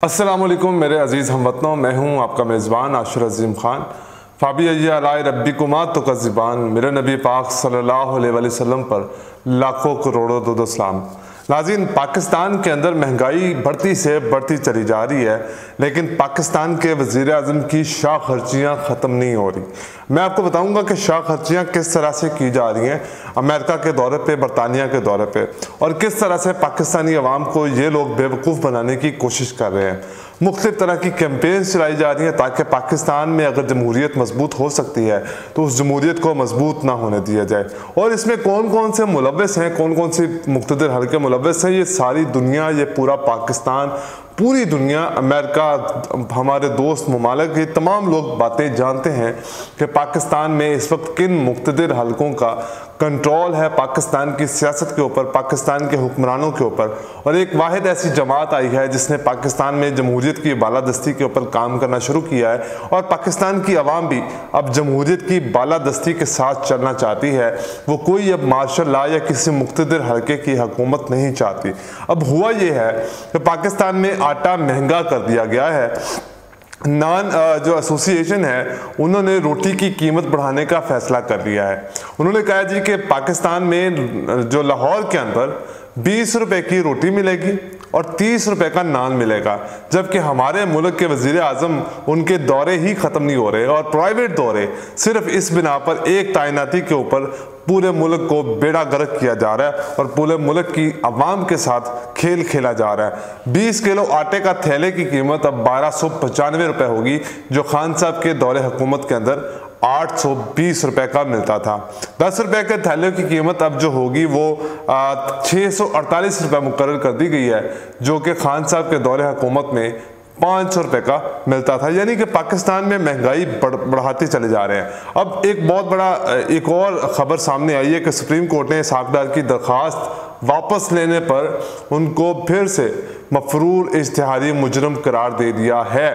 अस्सलाम वालेकुम मेरे अज़ीज़ हमवतनों, मैं हूँ आपका मेज़बान आशिर अज़ीम ख़ान। फ़ाबी अलाए रब्बिकुमा तो कज़िबान, मेरे नबी पाक सल्लल्लाहु अलैहि वसल्लम पर लाखों करोड़ों दुरूद सलाम। नाज़रीन, पाकिस्तान के अंदर महंगाई बढ़ती से बढ़ती चली जा रही है, लेकिन पाकिस्तान के वज़ीर आज़म की शाह खर्चियाँ ख़त्म नहीं हो रही। मैं आपको बताऊंगा कि शाह खर्चियाँ किस तरह से की जा रही हैं अमेरिका के दौरे पे, बरतानिया के दौरे पे, और किस तरह से पाकिस्तानी अवाम को ये लोग बेवकूफ़ बनाने की कोशिश कर रहे हैं। मुख्तलिफ तरह की कैंपेन चलाई जा रही हैं ताकि पाकिस्तान में अगर जमहूरियत मजबूत हो सकती है तो उस जमहूरियत को मजबूत ना होने दिया जाए। और इसमें कौन कौन से मुलव्वस हैं, कौन कौन सी मुख्तलिफ हल्के मुलव्वस हैं, ये सारी दुनिया, ये पूरा पाकिस्तान, पूरी दुनिया, अमेरिका, हमारे दोस्त ममालिक, ये तमाम लोग बातें जानते हैं कि पाकिस्तान में इस वक्त किन मुख्तलिफ हल्कों का कंट्रोल है पाकिस्तान की सियासत के ऊपर, पाकिस्तान के हुक्मरानों के ऊपर। और एक वाहिद ऐसी जमात आई है जिसने पाकिस्तान में जमहूरियत की बालादस्ती के ऊपर काम करना शुरू किया है, और पाकिस्तान की आवाम भी अब जमहूरियत की बालादस्ती के साथ चलना चाहती है। वो कोई अब मार्शल लॉ या किसी मुख्तलिफ हल्के की हुकूमत नहीं चाहती। अब हुआ ये है कि पाकिस्तान में आटा महंगा कर दिया गया है। नान जो एसोसिएशन है उन्होंने रोटी की कीमत बढ़ाने का फैसला कर लिया है। उन्होंने कहा जी कि पाकिस्तान में जो लाहौर के अंदर 20 रुपए की रोटी मिलेगी और 30 रुपए का नान मिलेगा, जबकि हमारे मुल्क के वजीर आज़म, उनके दौरे ही ख़त्म नहीं हो रहे, और प्राइवेट दौरे सिर्फ इस बिना पर एक तैनाती के ऊपर पूरे मुल्क को बेड़ा गर्क किया जा रहा है और पूरे मुल्क की आवाम के साथ खेल खेला जा रहा है। 20 किलो आटे का थैले की कीमत अब 1295 रुपए होगी, जो खान साहब के दौरे हुकूमत के अंदर 820 रुपए का मिलता था। 10 रुपए के थैले की कीमत अब जो होगी वो 648 रुपए मुकर्रर कर दी गई है, जो कि खान साहब के दौरे हुकूमत में 500 रुपए का मिलता था। यानी कि पाकिस्तान में महंगाई बढ़ाते चले जा रहे हैं। अब एक बहुत बड़ा एक और खबर सामने आई है कि सुप्रीम कोर्ट ने इसहाक डार की दरख्वास्त वापस लेने पर उनको फिर से मफरूर इश्तिहारी मुजरम करार दे दिया है।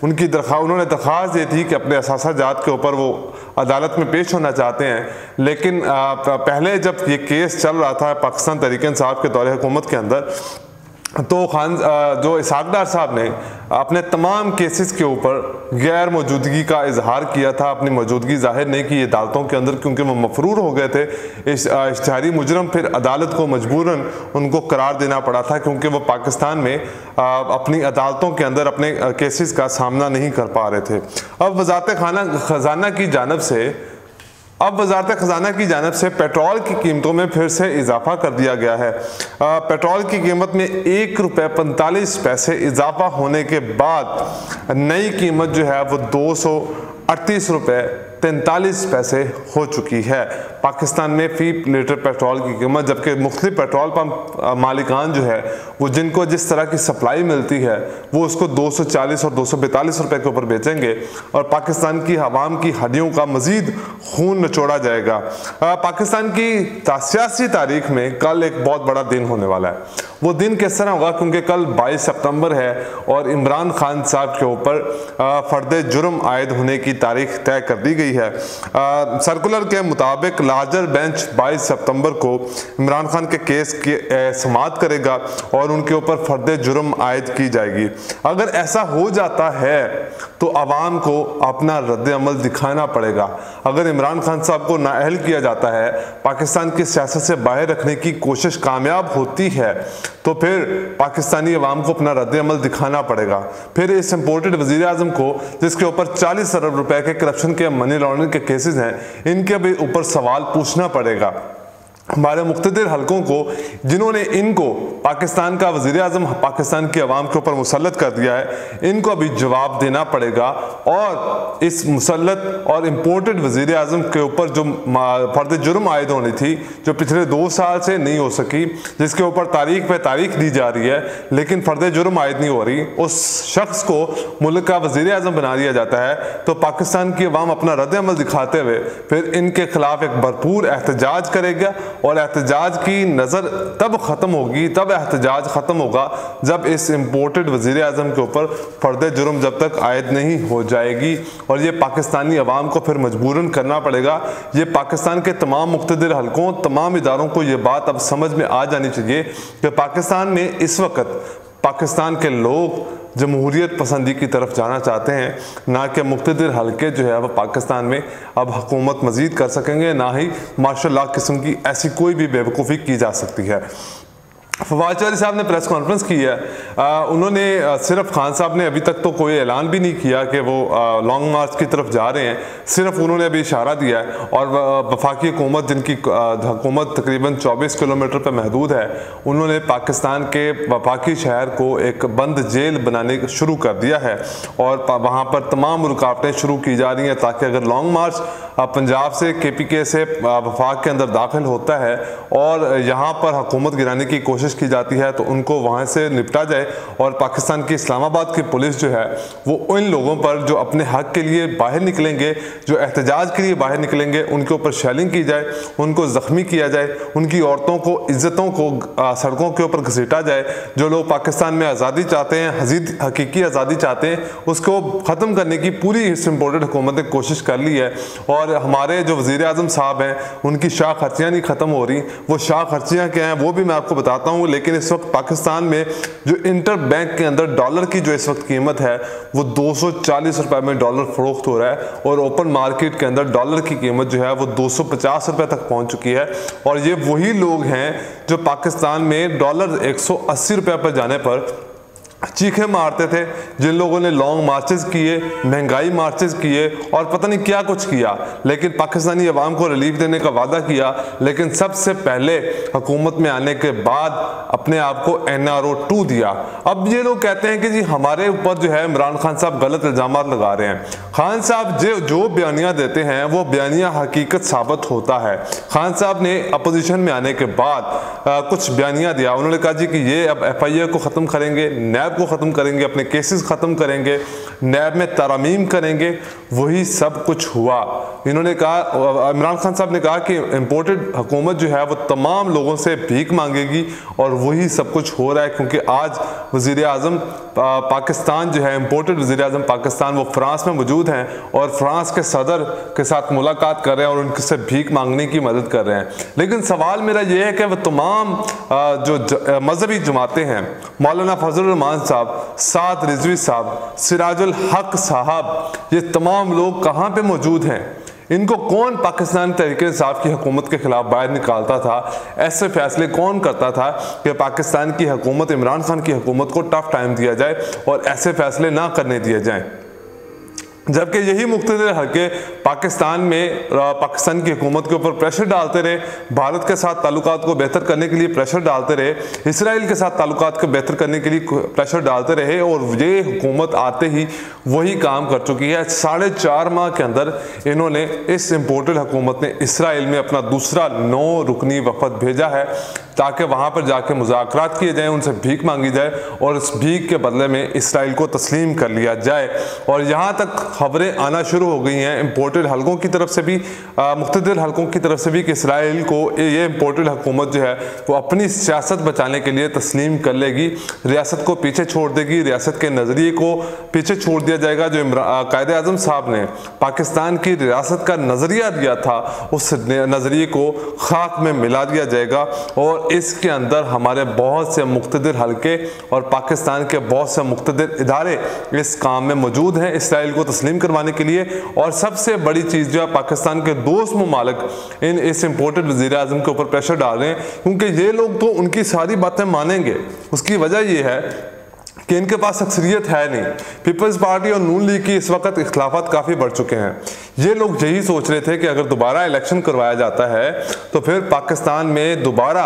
उन्होंने दरख्वास्त दी थी कि अपने असासाजात के ऊपर वो अदालत में पेश होना चाहते हैं, लेकिन पहले जब ये केस चल रहा था पाकिस्तान तहरीक इंसाफ के दौरे हुकूमत के अंदर, तो जो इसहाक डार साहब ने अपने तमाम केसेस के ऊपर गैर मौजूदगी का इजहार किया था, अपनी मौजूदगी जाहिर नहीं की अदालतों के अंदर, क्योंकि वो मफरूर हो गए थे इश्तिहारी मुजरम। फिर अदालत को मजबूरन उनको करार देना पड़ा था, क्योंकि वो पाकिस्तान में अपनी अदालतों के अंदर अपने केसेस का सामना नहीं कर पा रहे थे। अब वज़ारत ख़जाना की जानब से पेट्रोल की कीमतों में फिर से इजाफा कर दिया गया है। पेट्रोल की कीमत में 1 रुपये 45 पैसे इजाफा होने के बाद नई कीमत जो है वो 238 रुपये 43 पैसे हो चुकी है पाकिस्तान में फ़ी लीटर पेट्रोल की कीमत। जबकि मुख्तलिफ पेट्रोल पंप मालिकान जो है वो जिनको जिस तरह की सप्लाई मिलती है वो उसको 240 और 242 रुपए के ऊपर बेचेंगे, और पाकिस्तान की आवाम की हड्डियों का मजीद खून निचोड़ा जाएगा। पाकिस्तान की सियासी तारीख में कल एक बहुत बड़ा दिन होने वाला है। वो दिन किस तरह होगा, क्योंकि कल 22 सितंबर है और इमरान खान साहब के ऊपर फर्द जुर्म आयद होने की तारीख तय कर दी गई है। सर्कुलर के मुताबिक लार्जर बेंच 22 सितंबर को इमरान खान के केस की समाअत करेगा और उनके ऊपर फर्द जुर्म आयद की जाएगी। अगर ऐसा हो जाता है तो आवाम को अपना रद्द अमल दिखाना पड़ेगा। अगर इमरान खान साहब को नाअहल किया जाता है, पाकिस्तान की सियासत से बाहर रखने की कोशिश कामयाब होती है, तो फिर पाकिस्तानी अवाम को अपना रद्द अमल दिखाना पड़ेगा। फिर इस इम्पोर्टेड वज़ीर आज़म को, जिसके ऊपर 40 अरब रुपए के करप्शन के, मनी लॉन्ड्रिंग के केसेस हैं, इनके भी ऊपर सवाल पूछना पड़ेगा। हमारे मुख्तलिफ हल्कों को जिन्होंने इनको पाकिस्तान का वज़ीर आज़म पाकिस्तान की आवाम के ऊपर मुसल्लत कर दिया है, इनको अभी जवाब देना पड़ेगा। और इस मुसल्लत और इम्पोर्टेड वज़ीर आज़म के ऊपर जो फर्द जुर्म आयद होनी थी, जो पिछले 2 साल से नहीं हो सकी, जिसके ऊपर तारीख पे तारीख दी जा रही है लेकिन फर्द जुर्म आयद नहीं हो रही, उस शख्स को मुल्क का वज़ीर आज़म बना दिया जाता है, तो पाकिस्तान की आवाम अपना रद्द अमल दिखाते हुए फिर इनके खिलाफ एक भरपूर एहतजाज करेगा। और एहतजाज की नज़र तब ख़त्म होगी, तब एहतजाज ख़त्म होगा जब इस इम्पोर्टेड वज़ीर आज़म के ऊपर फर्द जुर्म जब तक आयद नहीं हो जाएगी। और ये पाकिस्तानी अवाम को फिर मजबूरन करना पड़ेगा। ये पाकिस्तान के तमाम मुख्तलिफ हल्कों, तमाम इदारों को ये बात अब समझ में आ जानी चाहिए कि पाकिस्तान में इस वक्त पाकिस्तान के लोग जमहूरियत पसंदी की तरफ जाना चाहते हैं, ना कि मुक़्तदिर हल्के जो है वह पाकिस्तान में अब हुकूमत मज़ीद कर सकेंगे, ना ही मार्शल लॉ किस्म की ऐसी कोई भी बेवकूफ़ी की जा सकती है। फवाद चौधरी साहब ने प्रेस कॉन्फ्रेंस की है। उन्होंने सिर्फ खान साहब ने अभी तक तो कोई ऐलान भी नहीं किया कि वो लॉन्ग मार्च की तरफ जा रहे हैं, सिर्फ उन्होंने अभी इशारा दिया है। और वफाकी हुकूमत जिनकी हुकूमत तकरीबन 24 किलोमीटर पर महदूद है, उन्होंने पाकिस्तान के वफाकी शहर को एक बंद जेल बनाने शुरू कर दिया है और वहाँ पर तमाम रुकावटें शुरू की जा रही हैं ताकि अगर लॉन्ग मार्च पंजाब से KPK से वफाक के अंदर दाखिल होता है और यहाँ पर हुकूमत गिराने की कोशिश की जाती है तो उनको वहाँ से निपटा जाए। और पाकिस्तान की इस्लामाबाद की पुलिस जो है वो इन लोगों पर जो अपने हक के लिए बाहर निकलेंगे, जो एहतजाज के लिए बाहर निकलेंगे, उनके ऊपर शेलिंग की जाए, उनको ज़ख्मी किया जाए, उनकी औरतों को, इज़्ज़तों को सड़कों के ऊपर घसीटा जाए। जो लोग पाकिस्तान में आज़ादी चाहते हैं, हकीकी आज़ादी चाहते हैं, उसको ख़त्म करने की पूरी इस इम्पोर्टेड हुकूमत ने कोशिश कर ली है। और हमारे जो वज़ीर आज़म साहब हैं उनकी शाह खर्चियाँ नहीं ख़त्म हो रही। वो शाह खर्चियाँ क्या हैं वो भी मैं आपको बताता हूँ। लेकिन इस वक्त पाकिस्तान में जो इंटर बैंक के अंदर डॉलर की जो इस वक्त कीमत है वो 240 रुपए में डॉलर फरोख्त हो रहा है और ओपन मार्केट के अंदर डॉलर की कीमत जो है वो 250 रुपए तक पहुंच चुकी है। और ये वही लोग हैं जो पाकिस्तान में डॉलर 180 रुपए पर जाने पर चीखे मारते थे, जिन लोगों ने लॉन्ग मार्चेस किए, महंगाई मार्चेस किए और पता नहीं क्या कुछ किया, लेकिन पाकिस्तानी अवाम को रिलीफ देने का वादा किया। लेकिन सबसे पहले हुकूमत में आने के बाद अपने आप को NRO 2 दिया। अब ये लोग कहते हैं कि जी हमारे ऊपर जो है इमरान खान साहब गलत इल्जाम लगा रहे हैं। खान साहब जो बयानियाँ देते हैं वो बयानियाँ हकीकत साबित होता है। खान साहब ने अपोजिशन में आने के बाद कुछ बयानियाँ दिया। उन्होंने कहा जी कि ये अब FIA को ख़त्म करेंगे, नैब को ख़त्म करेंगे, अपने केसेस ख़त्म करेंगे, नैब में तरमीम करेंगे। वही सब कुछ हुआ। इन्होंने कहा, इमरान खान साहब ने कहा कि इम्पोर्टेड हुकूमत जो है वो तमाम लोगों से भीख मांगेगी और वही सब कुछ हो रहा है। क्योंकि आज वज़ीर आज़म पाकिस्तान जो है, इम्पोर्टेड वज़ीर आज़म पाकिस्तान, वो फ्रांस में मौजूद हैं और फ्रांस के सदर के साथ मुलाकात कर रहे हैं और उनसे भीख मांगने की मदद कर रहे हैं। लेकिन सवाल मेरा ये है कि वह तमाम जो मजहबी जमातें हैं, मौलाना फजल रहमान साहब, साद रिजवी साहब, सिराजुल हक साहब, ये तमाम लोग कहाँ पे मौजूद हैं? इनको कौन पाकिस्तान तहरीक इंसाफ की हुकूमत के खिलाफ बाहर निकालता था? ऐसे फैसले कौन करता था कि पाकिस्तान की हुकूमत, इमरान खान की हुकूमत को टफ टाइम दिया जाए और ऐसे फैसले ना करने दिए जाएं? जबकि यही मुख्तलिफ हल्के पाकिस्तान में पाकिस्तान की हुकूमत के ऊपर प्रेशर डालते रहे, भारत के साथ ताल्लुकात को बेहतर करने के लिए प्रेशर डालते रहे, इसराइल के साथ ताल्लुकात को बेहतर करने के लिए प्रेशर डालते रहे और ये हुकूमत आते ही वही काम कर चुकी है। 4.5 माह के अंदर इन्होंने, इस इम्पोर्टेड हुकूमत ने इसराइल में अपना दूसरा 9 रुकनी वफद भेजा है ताकि वहाँ पर जाके मुज़ाकरात किए जाएँ, उनसे भीख मांगी जाए और इस भीख के बदले में इसराइल को तस्लीम कर लिया जाए। और यहाँ तक खबरें आना शुरू हो गई हैं इम्पोर्टेड हल्कों की तरफ से भी, मुख्तलिफ हल्कों की तरफ से भी, कि इसराइल को ये इम्पोर्टेड हुकूमत जो है वो अपनी सियासत बचाने के लिए तस्लीम कर लेगी, रियासत को पीछे छोड़ देगी, रियासत के नज़रिए को पीछे छोड़ दिया जाएगा। जो कायदे आज़म साहब ने पाकिस्तान की रियासत का नज़रिया दिया था, उस नज़रिए को खाक में मिला दिया जाएगा। और इसके अंदर हमारे बहुत से मुख्तलिफ हल्के और पाकिस्तान के बहुत से मुख्तलिफ इदारे इस काम में मौजूद हैं इसराइल को तस्लीम करवाने के लिए। और सबसे बड़ी चीज़ जो है, पाकिस्तान के दोस्त ममालिक इस इम्पोर्टेड वज़ीर आज़म के ऊपर प्रेशर डाल रहे हैं, क्योंकि ये लोग तो उनकी सारी बातें मानेंगे। उसकी वजह यह है कि इनके पास अक्सरियत है नहीं। पीपल्स पार्टी और नून लीग की इस वक्त इख्लाफात काफ़ी बढ़ चुके हैं। ये लोग यही सोच रहे थे कि अगर दोबारा इलेक्शन करवाया जाता है तो फिर पाकिस्तान में दोबारा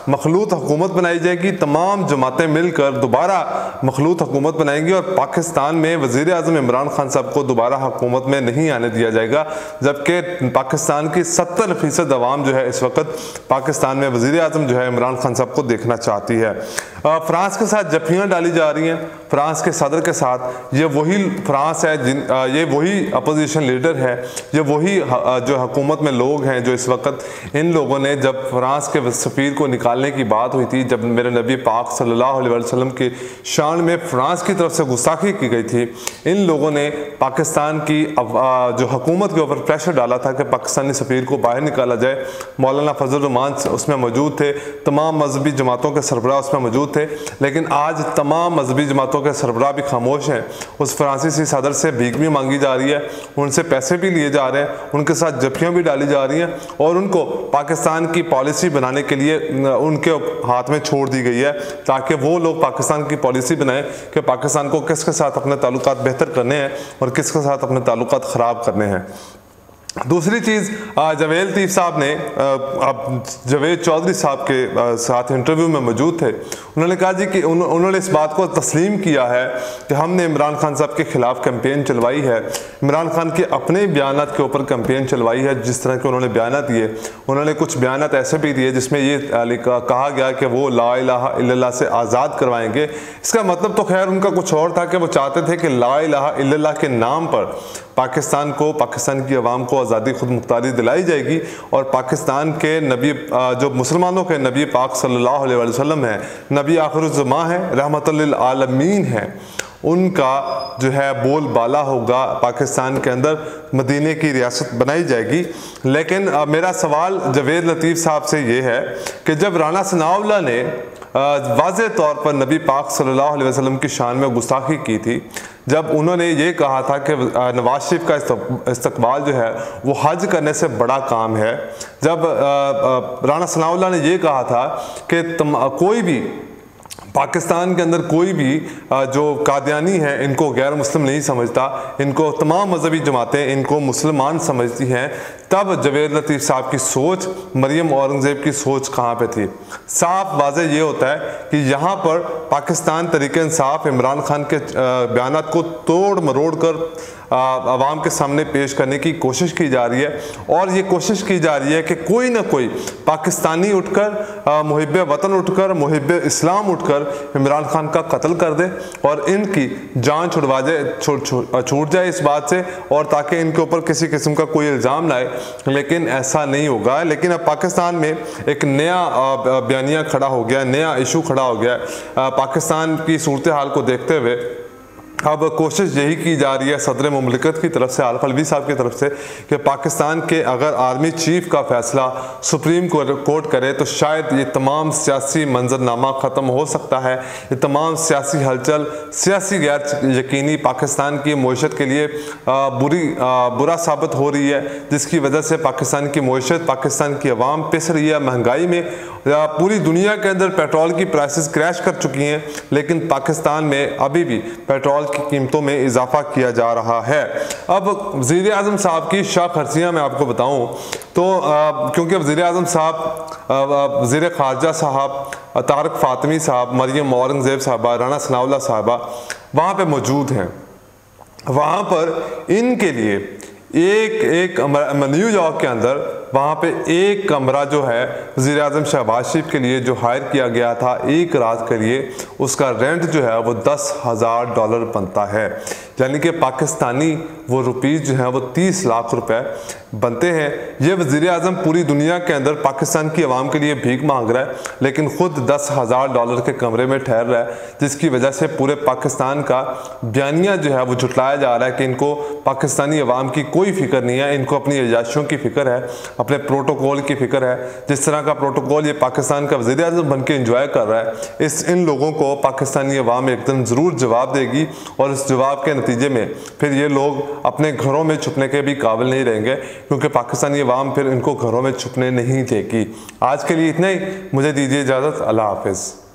मखलूत हुकूमत बनाई जाएगी, तमाम जमातें मिलकर दोबारा मखलूत हुकूमत बनाएंगी और पाकिस्तान में वज़ीर आज़म इमरान खान साहब को दोबारा हुकूमत में नहीं आने दिया जाएगा। जबकि पाकिस्तान की 70% अवाम जो है इस वक्त पाकिस्तान में वज़ीर आज़म जो है इमरान खान साहब को देखना चाहती है। फ्रांस के साथ जफियाँ डाली जा रही हैं, फ्रांस के सदर के साथ। ये वही फ्रांस है, ये वही अपोजिशन लीडर है, ये वही जो हुकूमत में लोग हैं जो इस वक्त, इन लोगों ने जब फ्रांस के सफ़ीर को निकालने की बात हुई थी, जब मेरे नबी पाक सल्लल्लाहु अलैहि वसल्लम की शान में फ्रांस की तरफ से गुस्ताखी की गई थी, इन लोगों ने पाकिस्तान की जो हुकूमत के ऊपर प्रेशर डाला था कि पाकिस्तानी सफ़ीर को बाहर निकाला जाए। मौलाना फजल रहमान उसमें मौजूद थे, तमाम मजहबी जमातों के सरबराह उसमें मौजूद थे। लेकिन आज तमाम मजहबी जमातों जमातों के सरबराह भी खामोश हैं। उस फ्रांसीसी सदर से भीख भी मांगी जा रही है, उनसे पैसे भी लिए जा रहे हैं, उनके साथ जफ्फियाँ भी डाली जा रही हैं और उनको पाकिस्तान की पॉलिसी बनाने के लिए उनके हाथ में छोड़ दी गई है ताकि वो लोग पाकिस्तान की पॉलिसी बनाएं कि पाकिस्तान को किसके साथ अपने ताल्लुकात बेहतर करने हैं और किसके साथ अपने ताल्लुकात ख़राब करने हैं। दूसरी चीज़, जावेद लतीफ़ साहब ने अब जावेद चौधरी साहब के साथ इंटरव्यू में मौजूद थे। उन्होंने कहा जी कि उन्होंने इस बात को तस्लीम किया है कि हमने इमरान खान साहब के ख़िलाफ़ कैंपेन चलवाई है, इमरान खान के अपने बयानात के ऊपर कैंपेन चलवाई है। जिस तरह के उन्होंने बयानात दिए, उन्होंने कुछ बयानात ऐसे भी दिए जिसमें ये कहा गया कि वो ला इलाहा इल्लल्लाह से आज़ाद करवाएंगे। इसका मतलब तो खैर उनका कुछ और था कि वो चाहते थे कि ला इलाहा इल्लल्लाह के नाम पर पाकिस्तान को, पाकिस्तान की आवाम को आज़ादी खुद मुख्तारी दिलाई जाएगी और पाकिस्तान के नबी, जो मुसलमानों के नबी पाक सल्लल्लाहु अलैहि वसल्लम है, नबी आखिरुज़्ज़मा है, रहमतुल लिल आलमीन है, उनका जो है बोलबाला होगा पाकिस्तान के अंदर, मदीने की रियासत बनाई जाएगी। लेकिन मेरा सवाल जावेद लतीफ़ साहब से ये है कि जब राना सनाउल्लाह ने वाज़े तौर पर नबी पाक सल्लल्लाहु अलैहि वसल्लम की शान में गुस्ताखी की थी, जब उन्होंने ये कहा था कि नवाज शरीफ का इस्तकबाल जो है वो हज करने से बड़ा काम है, जब राना सनाउल्लाह ने ये कहा था कि कोई भी पाकिस्तान के अंदर कोई भी जो कादियानी हैं इनको गैर मुस्लिम नहीं समझता, इनको तमाम मजहबी जमातें इनको मुसलमान समझती हैं, तब जावेद लतीफ़ साहब की सोच मरियम औरंगज़ेब की सोच कहाँ पे थी। साफ वाज़े ये होता है कि यहाँ पर पाकिस्तान तरीके इंसाफ इमरान खान के बयानात को तोड़ मरोड़ कर आवाम के सामने पेश करने की कोशिश की जा रही है और ये कोशिश की जा रही है कि कोई ना कोई पाकिस्तानी उठकर, मुहिब्बे वतन उठकर, मुहिब्बे इस्लाम उठकर इमरान खान का कत्ल कर दे और इनकी जान छुड़वा जाए, छूट जाए इस बात से, और ताकि इनके ऊपर किसी किस्म का कोई इल्ज़ाम लाए। लेकिन ऐसा नहीं होगा। लेकिन अब पाकिस्तान में एक नया बयानिया खड़ा हो गया, नया इशू खड़ा हो गया। पाकिस्तान की सूरत हाल को देखते हुए अब कोशिश यही की जा रही है सदर मुमलिकत की तरफ से, आरिफ अलवी साहब की तरफ से, कि पाकिस्तान के अगर आर्मी चीफ का फैसला सुप्रीम कोर्ट करे तो शायद ये तमाम सियासी मंजरनामा ख़त्म हो सकता है। ये तमाम सियासी हलचल, सियासी गैर यकीनी पाकिस्तान की मईशत के लिए बुरा साबित हो रही है, जिसकी वजह से पाकिस्तान की मईशत, पाकिस्तान की आवाम पिस रही है महंगाई में। पूरी दुनिया के अंदर पेट्रोल की प्राइसेस क्रैश कर चुकी हैं, लेकिन पाकिस्तान में अभी भी पेट्रोल की कीमतों में इजाफा किया जा रहा है। अब वज़ीर आज़म साहब की शाखर्सियाँ मैं आपको बताऊं तो क्योंकि वज़ीर आज़म साहब, वज़ीर ख़ारजा साहब, तारक फ़ातिमी साहब, मरियम औरंगज़ेब साहबा, राना सनाउल्लाह साहबा वहाँ पे मौजूद हैं। वहाँ पर इनके लिए एक न्यूयॉर्क के अंदर वहाँ पे एक कमरा जो है वज़ीर आज़म शहबाज शरीफ के लिए जो हायर किया गया था एक रात के लिए, उसका रेंट जो है वो $10,000 बनता है। यानी कि पाकिस्तानी वो रुपीज़ जो है वो 30 लाख रुपए बनते हैं। ये वज़ीर आज़म पूरी दुनिया के अंदर पाकिस्तान की आवाम के लिए भीख मांग रहा है, लेकिन ख़ुद $10,000 के कमरे में ठहर रहा है, जिसकी वजह से पूरे पाकिस्तान का बयानिया जो है वो झुटलाया जा रहा है कि इनको पाकिस्तानी आवाम की कोई फ़िक्र नहीं है, इनको अपनी अयाशियों की फ़िक्र है, अपने प्रोटोकॉल की फ़िक्र है। जिस तरह का प्रोटोकॉल ये पाकिस्तान का वज़ीर आज़म बन के इंजॉय कर रहा है, इन लोगों को पाकिस्तानी अवाम एक दिन ज़रूर जवाब देगी और इस जवाब के नतीजे में फिर ये लोग अपने घरों में छुपने के भी काबिल नहीं रहेंगे, क्योंकि पाकिस्तानी अवाम फिर इनको घरों में छुपने नहीं देगी। आज के लिए इतना ही, मुझे दीजिए इजाज़त। अल्लाह हाफ़िज़।